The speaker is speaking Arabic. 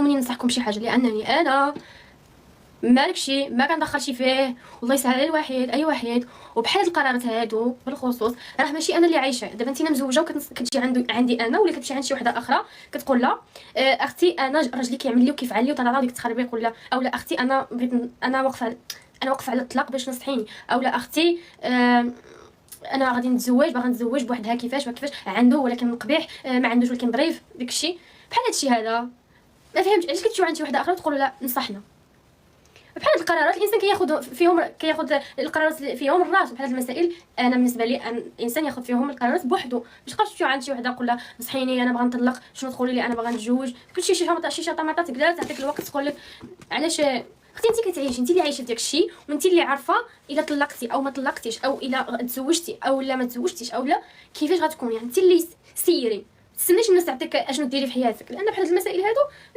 خصوني ننصحكم بشي حاجه، لانني انا مالكشي ما كندخلش فيه، والله يسهل على الواحد اي واحد. وبحال هاد القرارات هادو بالخصوص راه ماشي انا اللي عايشه. دابا انت مزوجه وكتجي عندي انا، ولا كتمشي عند شي وحده اخرى كتقول لها اختي انا راجلي كيعمل لي وكيفعل لي وطنطا ديك تخربيق، ولا اولا اختي انا بغيت انا واقفه على الطلاق باش نصحيني، اولا اختي انا غادي نتزوج، باغا نتزوج بوحدها كيفاش وكيفاش عنده ولكن قبيح، ما عندوش ولكن ظريف. داكشي بحال هادشي هذا ما فهمتش علاش كتمشيو عند شي وحده اخرى وتقولوا لا نصحنا. بحال هاد القرارات الانسان كياخذ القرارات فيهم الراس. بحال هاد المسائل انا بالنسبه لي أن الانسان ياخذ فيهم القرارات بوحدو، مش تبقاو تمشيو عند شي وحده تقول لها نصحيني انا باغا نطلق، شنو تقولي لي انا باغا نتزوج، كلشي شي شطامطه تقدر تعطيك الوقت تقول لك علاش. اختي انت كتعيشي، انت اللي عايشه في داك الشيء، وانت اللي عارفه الا طلقتي او ما طلقتيش، او الا تزوجتي او لا ما تزوجتيش، او لا كيفاش غتكون. يعني انت اللي سيري، تستنيش الناس تعطيك اشنو ديري في حياتك، لان بحال هاد المسائل هادو